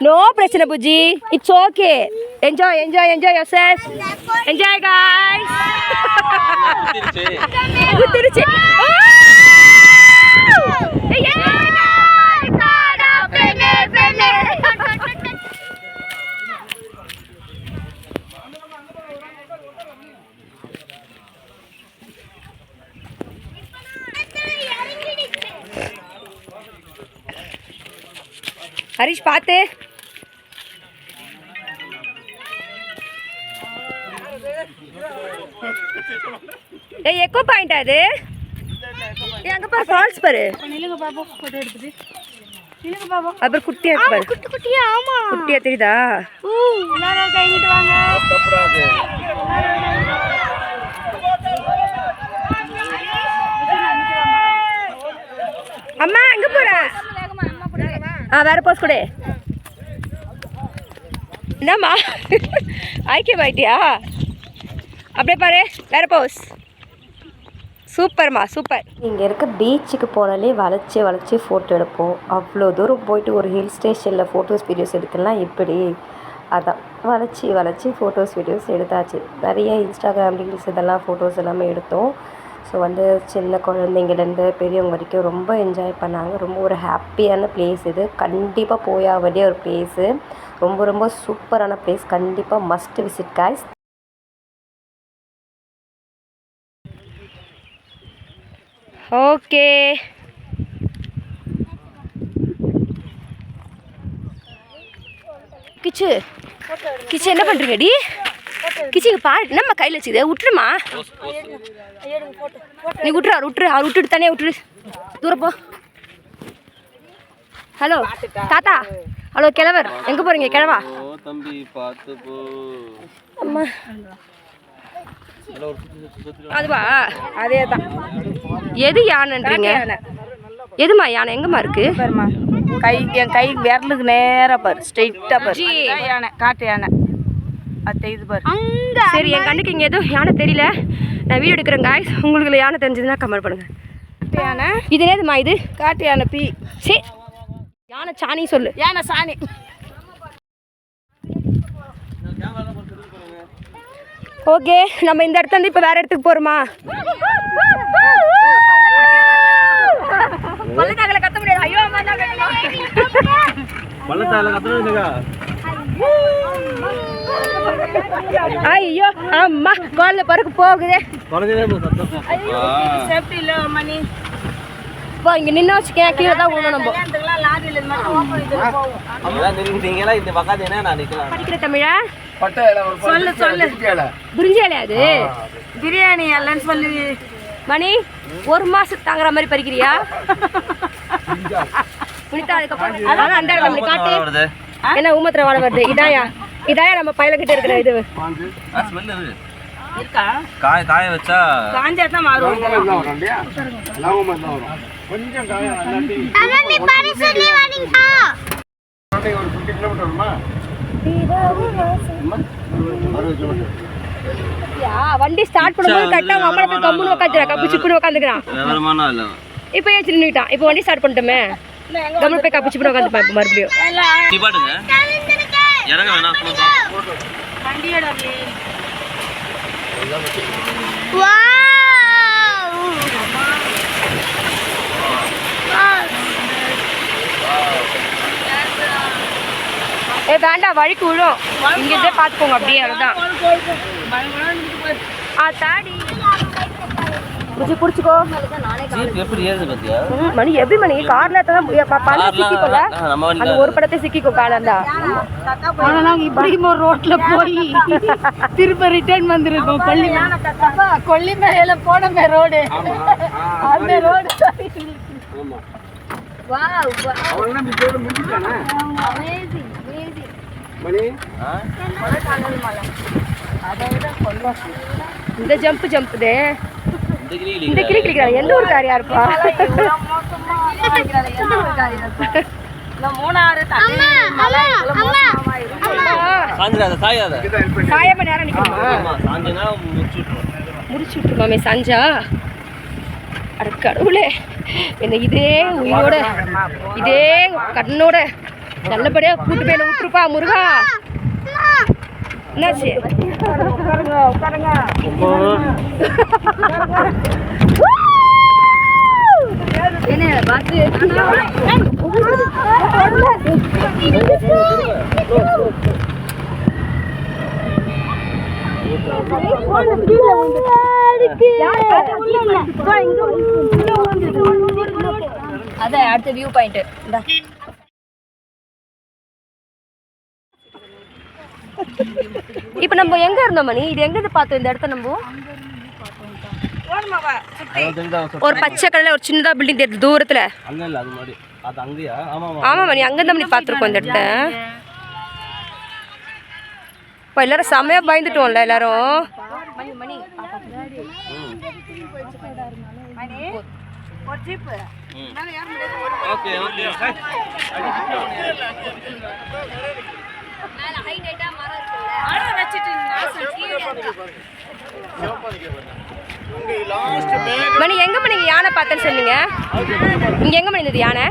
No பிரச்சனை Puji, it's okay. Enjoy enjoy enjoy yourself. Enjoy guys. Trichy. Harish பாத்து. ஏய் எக்கோ பாயிண்ட் அது. அங்க பாரு ஃபால்ஸ் பாரு. நிலுங்க பாபு போட்டோ எடுத்து. நிலுங்க பாபு. அப்புறம் குட்டியா இருக்கு பாரு. குட்டி குட்டியா ஆமா. குட்டியா தெரியுதா? எல்லாரும் கையிட்டு வாங்க. தப்புறாது. அம்மா எங்க போற? வேற போஸ் கொடு. என்னம்மா ஐக்கியமாயிட்டியா? அப்படியே பாரு, வேற போஸ். சூப்பர்மா சூப்பர். இங்கே இருக்க பீச்சுக்கு போனாலே வளைச்சி ஃபோட்டோ எடுப்போம். அவ்வளோ தூரம் போயிட்டு ஒரு ஹில் ஸ்டேஷனில் ஃபோட்டோஸ் வீடியோஸ் எடுக்கலாம் எப்படி? அதான் வளைச்சி ஃபோட்டோஸ் வீடியோஸ் எடுத்தாச்சு. நிறைய இன்ஸ்டாகிராம் ரீல்ஸ் இதெல்லாம் ஃபோட்டோஸ் எல்லாமே எடுத்தோம். ஸோ சின்ன குழந்தைங்கலேருந்து பெரியவங்க வரைக்கும் ரொம்ப என்ஜாய் பண்ணாங்க. ரொம்ப ஒரு ஹாப்பியான பிளேஸ் இது. கண்டிப்பாக போயா வேண்டிய ஒரு பிளேஸு. ரொம்ப ரொம்ப சூப்பரான பிளேஸ். கண்டிப்பாக மஸ்ட் விசிட் गाइस. ஓகே கிச்சு என்ன பண்ணுறீங்க டி? கிச்சு பாரு நம்ம கையில் வச்சுது. விட்டுருமா நீ விட்டுரு. அவர் விட்டுட்டு தனியாக விட்டுரு. தூரம் போ. ஹலோ தாத்தா. ஹலோ கிழவர் எங்கே போகிறீங்க? கிழவா தம்பி பார்த்து போ. அம்மா அதுவா? அதே தான். எது யானைன்றீங்க? எதுமா யானை? எங்கம்மா இருக்கு? என் கை விரலுக்கு நேராக பாரு, ஸ்ட்ரெயிட்டாக பாரு. யானை, காட்டு யானை அது தெரியுது பாரு. சரி, என் கண்ணுக்கு இங்கே எதுவும் யானை தெரியல. நான் வீடியோ எடுக்கிறேன் गाइस. உங்களுக்கு யானை தெரிஞ்சதுன்னா கமெண்ட் பண்ணுங்க. யானை இது என்னதுமா? இது காட்டு யானை. சரி யானை சாணி சொல்லு. யானை சாணி. ஓகே, நம்ம இந்த இடத்துல இருந்து இப்போ வேற இடத்துக்கு போகிறோமா? பள்ளத்தாக்கில் கத்த முடியாது. ஐயோ அம்மா தான் பள்ளத்தாக்கில் கத்துறதுக்கா? ஐயோ அம்மா குழந்தை பிறகு போகுது. சேஃப்டி இல்லை மணி. இப்போ இங்கே நின்று வச்சுக்கேன், கீழே தான் விடணும். நம்ம படிக்கிற தமிழா சொல்லு. பிரிஞ்சி இலையாது பிரியாணி இல்லைன்னு சொல்லி மணி. ஒரு மாசம் தாங்குற மாதிரி பறிக்கிறியா? புனிதா அதுக்கப்புறம் அதான் அந்த இடத்துல காட்டு. என்ன ஊமத்திர வாழை வருது? இதாயா நம்ம பையன்கிட்ட இருக்கிற இது இருக்கா? காய வச்சா காஞ்சா தான் மாறும். கொஞ்சம் வண்டி ஸ்டார்ட் பண்ணும்போது கரெக்டா அம்மாக்கு கம்முன்னு உட்காந்துக்கிறான். கப்பு சிப்புன்னு உட்காந்துக்கிறான். இப்போ ஏன் நின்றுட்டான்? இப்போ வண்டி ஸ்டார்ட் பண்ணிட்டோமே, கம்முன்னு போய் கப்பு சிப்புன்னு உட்காந்துப்பான். இப்போ மறுபடியும் வேண்டாம், வழிக்கு விழும். இங்கிருந்தே பார்த்துக்கோங்க. அப்படியே அவ்வளோதான். தாடி பிடிச்சிக்கோ. மணி எப்படி மணி கார்ல சிக்கிக்கோல. அந்த ஒரு படத்தை சிக்கிக்கோ காலந்தா. இப்படி ஒரு ரோட்ல போய் திரும்ப ரிட்டர்ன் வந்துருக்கோம். கொல்லிமலையில போனமே ரோடு. அந்த ரோடு இந்த ஜம்ப் இந்த கிளி கிளிக்கிறாங்க. எந்த ஒரு காரியா இருப்பா? முடிச்சு விட்டுருமாமே சஞ்சா. அட கடவுளே, என்ன இதே உயிரோட இதே கண்ணோட நல்லபடியாக கூட்டு போய் விட்டுருப்பா முருகா. என்னாச்சு? என்ன பாத்து அதான் அடுத்த வியூ பாயிண்ட். இப்ப நம்ம எங்க இருந்தோம் மணி? இது எங்க இருந்து பார்த்தோம் இந்த இடத்த? நம்ம ஒரு பச்சை கலர்ல ஒரு சின்னதா பில்டிங் தெரியுது தூரத்துல. ஆமா மணி, அங்க இருந்து மணி பாத்துருக்கோம் இந்த இடத்த. இப்போ எல்லாரும் செமையா பயந்துட்டோம்ல எல்லாரும். மணி எங்க மணி யானை பார்த்தேன்னு சொன்னீங்க? இங்க எங்க மணி இருந்தது யானை?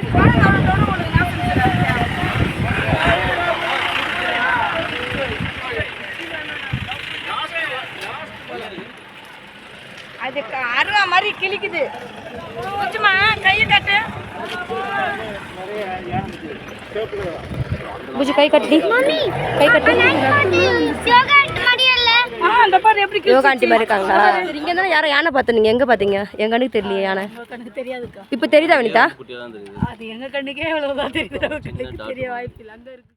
அது அருவா மாதிரி கிளிக்குது. கொஞ்சமா கையை கட்டு. புஜி கை கட்டி கை கட்டி. யோகா ஆண்டி மாதிரி இருக்காங்களா? இங்க தானே யாரும் யானை பார்த்தோம். நீங்க எங்க பாத்தீங்க? எங்க கண்ணுக்கு தெரியலையே யானை. தெரியாதுக்கா. இப்ப தெரியுதா வனிதா? அது எங்க கண்ணுக்கே எவ்வளவுதான் தெரியுது. தெரிய வாய்ப்பு இல்லை. அங்க இருக்கு.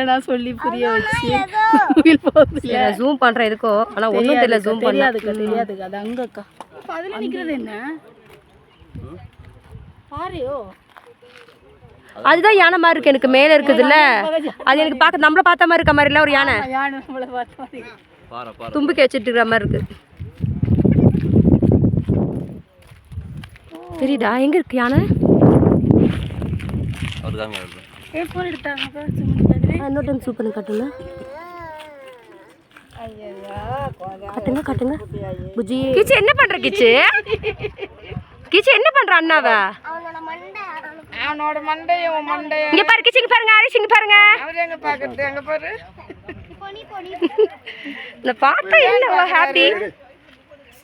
நான் சொல்லி புரிய வச்சு ஜூம் பண்றேன் எதுக்கோ. ஆனா ஒன்றும் தெரியல. ஜூம் தெரியாதுக்கா. தெரியாதுக்கா. அது அங்கக்கா. அதுல நிக்கிறது என்ன பாரிയോ? அதுதான் யானை மாதிரி இருக்கு எனக்கு. மேல இருக்குதுல்ல அது எனக்கு பார்க்க நம்மள பார்த்த மாதிரி இருக்க மாதிரி இல்ல. ஒரு யானை தும்பிக்கை வச்சுட்டு இருக்கிற மாதிரி இருக்கு. தெரியுதா எங்க இருக்கு யானை? இன்னொரு டைம் சூப்பர் காட்டுங்க. காட்டுங்க காட்டுங்க. புஜி கிச்சு என்ன பண்ற? கிச்சு கிச்சு என்ன பண்ற? அண்ணாவ அவனோட மண்டைய மண்டைய இங்க பாரு. கிச்சு இங்க பாருங்க. ஹரிஷ் இங்க பாருங்க. அவரே எங்க பாக்குறது? அங்க பாரு. இந்த பாத்தா என்ன ஹாப்பி.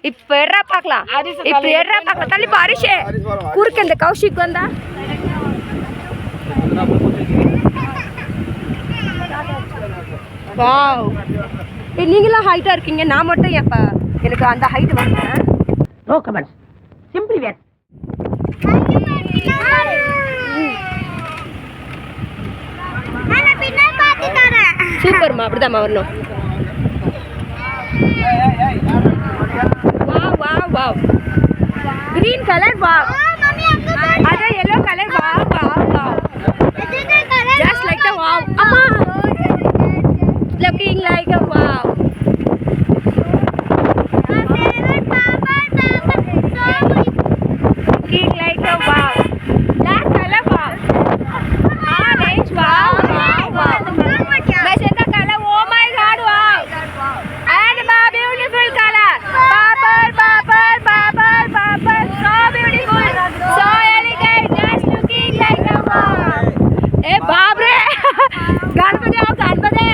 இப்ப எறா பார்க்கலாம். இப்ப எறா பார்க்கலாம். தள்ளி போ ஹரிஷ். குறுக்க இந்த கௌஷிக் வந்தா வாவ். நீங்களாம் ஹைட்டா இருக்கீங்க. நான் மட்டும் எப்ப எனக்கு அந்த ஹைட் வரல. No comments. Simply wear. சூப்பர்மா. அப்படிதாம்மா வரணும். Wow wow wow. Green colour wow. அது yellow colour wow wow wow. Just like the wow. Amma. Looking like a wow. Looking like a wow. Black color wow. Orange wow wow wow. Magenta color. Oh my God wow. And my beautiful color. Purple purple purple purple. So beautiful. So elegant. Just looking like a wow. Hey बाप रे. गणपति आओ गणपति.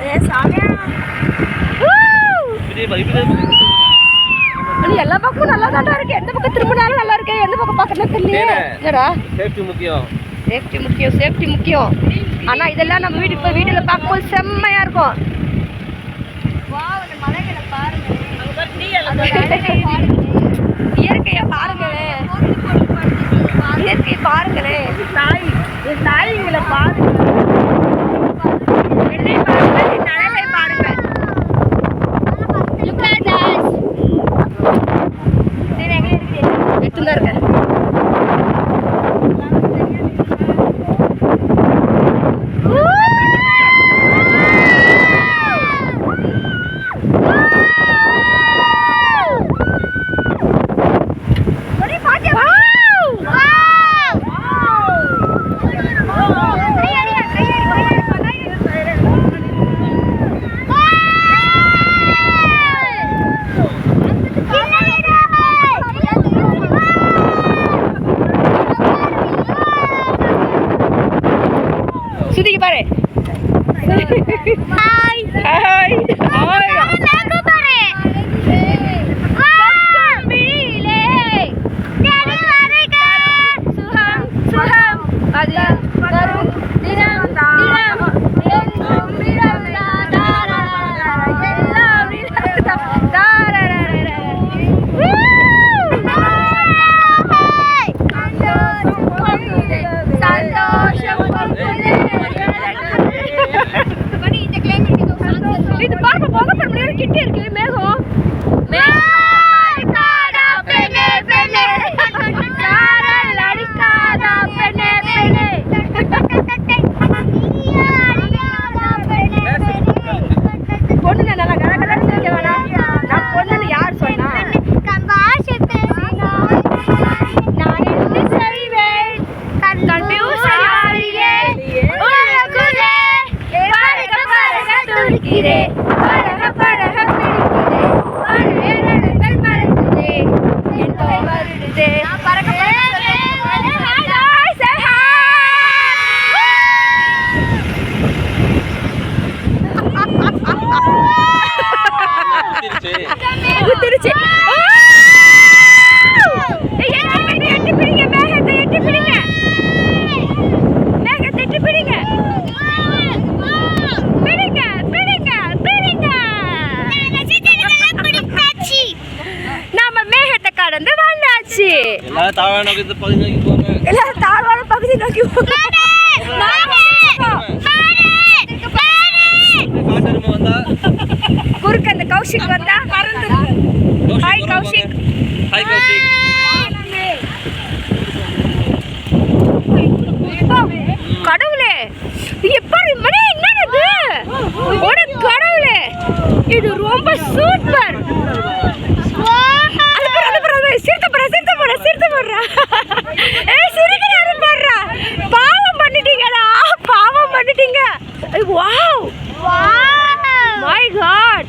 ये सामने. எல்லா பக்கமும் நல்லா தான் இருக்கு. எந்த பக்கம் திரும்பினாலும் நல்லா இருக்கு. எந்த பக்கம் பார்க்கணும் தெரியல. என்னடா சேஃப்டி முக்கியம். சேஃப்டி முக்கியம். சேஃப்டி முக்கியம். ஆனா இதெல்லாம் நம்ம வீடு இப்ப வீடியோல பார்க்கும்போது செம்மையா இருக்கும். வாவ். இந்த மலைகளை பாருங்க. இயற்கையை பாருங்களே. இயற்கையை பாருங்களே. நாய்களை பாருங்க. வெள்ளை பாருங்க. நலவை பாருங்க. Look at us. சரி எங்க இருக்கு? எடுத்துங்க இருக்க. ஹாய் ஹாய் இது பாருங்க போக பெருமையோட கிட்டே இருக்கு மேகம் பொண்ணு நல்லா கலகலன்னு இருக்க வேணாம். நான் பொண்ணுன்னு யார் சொன்னா? நான் என்ன செய்வேன்? கண்டு உசையாரியே உலகுலே பரக பரக துடிக்கிறே பரக பரக பிடிக்கிறே பரகங்கள் மறக்குதே என் தோல் வருடுதே பரக பரக ஹாய் சே திருச்சி எட்டி பிடிங்க மேகத்தை எட்டி பிடிங்க மேகத்தை எட்டி பிடிங்க பிடிங்க பிடிங்க பிடிங்க நாம மேகத்தை கடந்து வந்தாச்சு. எல்லாரும் தாழ்வான பகுதி நோக்கி போங்க. எல்லாரும் தாழ்வான பகுதி நோக்கி போங்க. காட்டெருமை வந்தா குறுக்க அந்த கௌஷிக் வந்தா ஹாய் கௌஷிக். ஹாய் கௌஷிக். கடவுளே எப்படி மணி என்னது ஒரு கடவுளே இது ரொம்ப சூப்பர். பாவம் பண்ணிட்டீங்களா பாவம் பண்ணிட்டீங்க. வாவ் மை காட்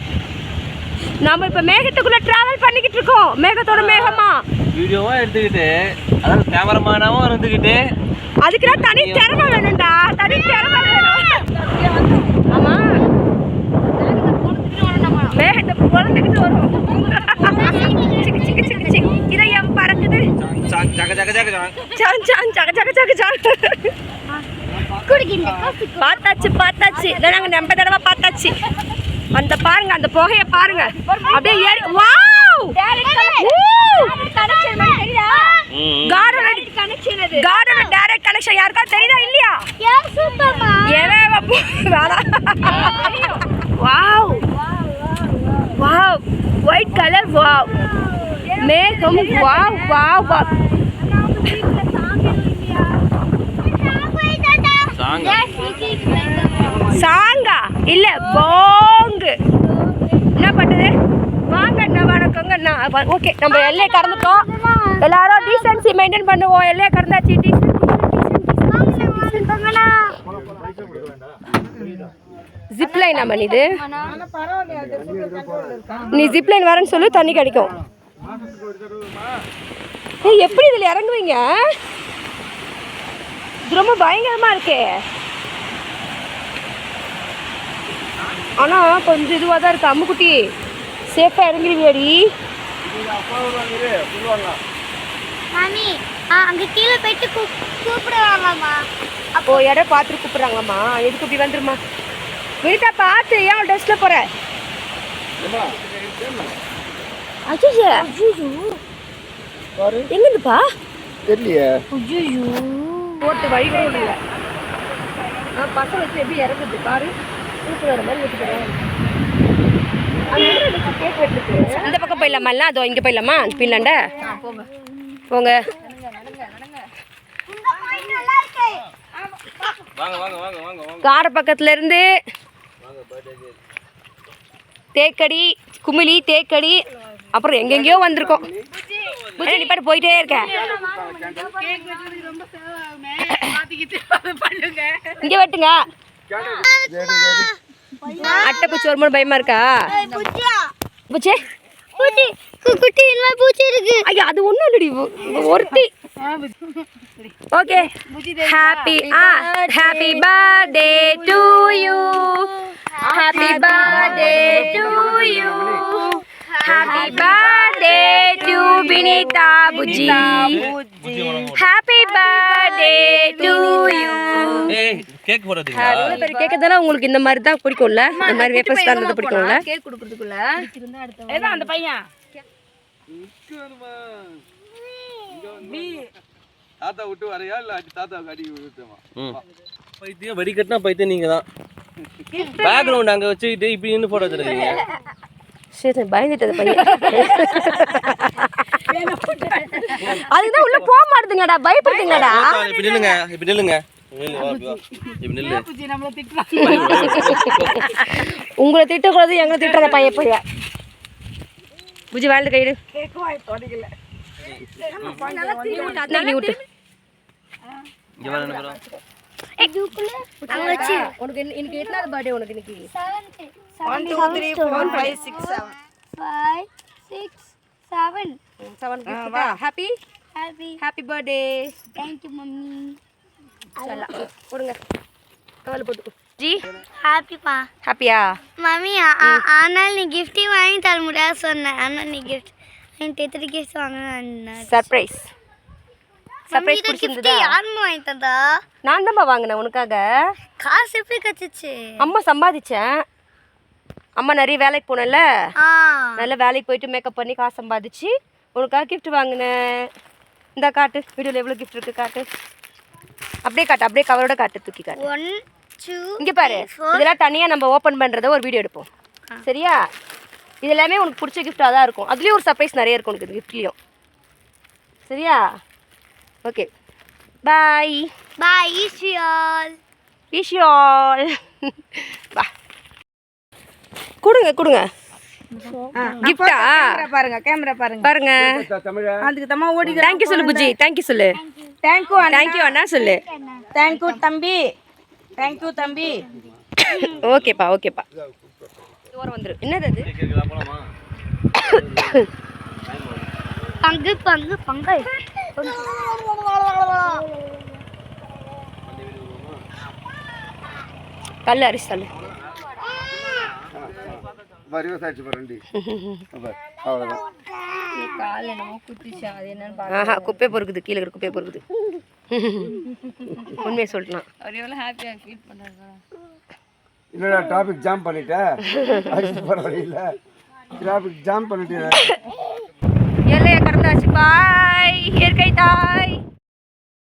நாம இப்ப மேகத்துக்குள்ள டிராவல் பண்ணிக்கிட்டு இருக்கோம். மேகத்தோட மேகமா வீடியோவா எடுத்துக்கிட்டு அதாவது கேமராமேனாவும் இருந்துக்கிட்டு அதுக்குதான் தனி திறமை வேணும்டா. தனி திறமை வேணும். ஆமா மேகத்தை பொழந்துக்கிட்டு வரும். சிக்கு சிக்கு சிக்கு சிக்கு இதயம் பறக்குது. ஜக ஜக ஜக ஜக சான் சான் ஜக ஜக ஜக ஜக பார்த்தாச்சு பார்த்தாச்சு. நாங்க நம்ம தடவை பார்த்தாச்சு. அந்த பாருங்க அந்த புகைய பாருங்க அப்படியே ஏறி வாவ் கார்டனோட டைரக்ட் கனெக்ஷன் யாருக்கா தெரியுதா இல்லையா? Wow wow white colour wow மேகம் வாவ் வாவ் வாவ். சாங்கா இல்ல போங்கு. என்ன பண்ணுது வாங்க அண்ணா வணக்கங்க அண்ணா. ஓகே நம்ம எல்லையை கடந்துட்டோம். எல்லாரும் டீசன்சி மெயின்டைன் பண்ணுவோம். எல்லையை கடந்தாச்சு. ஜிப்லைன் அம்மன் இது. நீ ஜிப்லைன் வரேன்னு சொல்லி தண்ணி கிடைக்கும். எப்படி இதில் இறங்குவீங்க? இது ரொம்ப பயங்கரமா இருக்கே. ஆனால் கொஞ்சம் இதுவாக தான் இருக்கு. அம்முக்குட்டி சேஃபாக இறங்கிடுவியாடி? அங்கே கீழே போயிட்டு கூப்பிடுவாங்கம்மா. அப்போ இடம் பார்த்துட்டு கூப்பிட்றாங்கம்மா. எதுக்கு இப்படி வந்துருமா? வினிதா பார்த்து ஏன் டெஸ்ட்டில் போகிற? அஜிஜா எங்கேருந்துப்பா தெரியலையே. போட்டு வழிகளே இல்லை. பசங்க வச்சு எப்படி இறங்குது பாரு. வர மாதிரி விட்டுக்கிறேன். இந்த பக்கம் போயிடலாமா? இல்லை அதோ இங்கே போயிடலாமா? பின்னாண்ட போங்க. கார பக்கத்துல இருந்து தேக்கடி குமிழி தேக்கடி அப்புறம் எங்கெங்கேயோ வந்திருக்கோம். நீ பாட்டு போயிட்டே இருக்க. இங்கே வெட்டுங்க. அட்டை பூச்சி வரும்போது பயமா இருக்கா? பூச்சே குட்டி என்ன பூச்சி இருக்கு. ஐயா அது ஒண்ணும் இல்லடி ஒருத்தி. Okay happy happy birthday to you happy birthday to you happy birthday to Vinitha Puji happy birthday to you. ஏய் கேக் போடுறதுக்கு அவ்வளவு பெரிய கேக் தானே உங்களுக்கு இந்த மாதிரி தான் பிடிக்கும்ல, இந்த மாதிரி வேப்பர்ஸ் தான் இருந்தது பிடிக்கும்ல. கேக் குடுக்குறதுக்குள்ள ஏதான் அந்த பையன் தாத்தா விட்டு வரையா இல்ல தாத்தாவுக்கு அடி விட்டுமா? பைத்தியம் வெடி கட்டினா பைத்தியம் நீங்க தான். பேக்ரவுண்ட் அங்க வச்சுக்கிட்டு இப்படி நின்று போட்டோ எடுத்துருக்கீங்க. சரி பயந்துட்டது பையன். அதுதான் உள்ள போக மாட்டுதுங்கடா, பயப்படுதுங்கடா. இப்படி நில்லுங்க இப்படி நில்லுங்க இப்படி நில்லு. உங்களை திட்டக்கூடாது, எங்களை திட்டுறத பையன் பையன். புஜி வாழ்ந்து கைடு விட்டு இங்க வர என்ன bro? உனக்கு இன்னைக்கு எத்தனாவது பர்த்டே உனக்கு இன்னைக்கு? 1 2 3 4 5 6 7 5 6 7 7 gift வா. Happy happy birthday. thank you mummy நல்லா போடுங்க கவலை போட்டுக்கோ. ஜி happy பா ஹாப்பியா? மம்மி ஆனால் நீ gift வாங்கி தர முடியாது சொன்னேன். ஆனால் நீ gift எனக்கு எத்தனை gift வாங்கினா சர்ப்ரைஸ் சர்ப்ரைஸ் பிடிச்சிருந்ததா? யாருமே வாங்கி தந்தா? நான் தான்ப்பா வாங்கினேன் உனக்காக. காசு எப்படி கத்துச்சு? அம்மா சம்பாதிச்சேன். அம்மா நிறைய வேலைக்கு போனேன்ல, நல்லா வேலைக்கு போயிட்டு மேக்கப் பண்ணி காசு சம்பாதிச்சு உனக்காக gift வாங்கினேன். இந்த காட்டு வீடியோவில் எவ்வளோ gift இருக்கு காட்டு. அப்படியே காட்டு, அப்படியே கவரோட காட்டு, தூக்கி காட்டு. 1 2 இங்கே பாரு, இதெல்லாம் தனியாக நம்ம ஓப்பன் பண்ணுறத ஒரு வீடியோ எடுப்போம் சரியா? இது எல்லாமே உனக்கு பிடிச்ச கிஃப்டாக தான் இருக்கும். அதுலேயும் ஒரு சர்ப்ரைஸ் நிறைய இருக்கும் உனக்கு கிஃப்ட்லேயும் சரியா? Okay bye bye wish you all wish you all. வா கொடுங்க கொடுங்க கிஃப்டா பாருங்க கேமரா பாருங்க பாருங்க. அதுக்கு தம்மா ஓடி தேங்க்யூ சொல்லு புஜி, தேங்க்யூ சொல்லு. தேங்க்யூ அண்ணா சொல்லு. தேங்க்யூ தம்பி தேங்க்யூ தம்பி. ஓகேப்பா ஓகேப்பா. தூரம் வந்துடும். என்னது அது? கேக்குதா போலாமா? பங்கு பங்கு பங்கு கல் அரிசி தள்ளு. வரிவ சாய்ச்சி போறேன்டி. அவ்வளவுதான். ஆஹா குப்பை பொறுக்குது, கீழே இருக்கிற குப்பையை பொறுக்குது. உண்மையை சொல்லிட்டான். என்னடா டிராஃபிக் ஜாம் பண்ணிட்ட? அடிச்சு போற வழியில டிராஃபிக் ஜாம் பண்ணிட்டு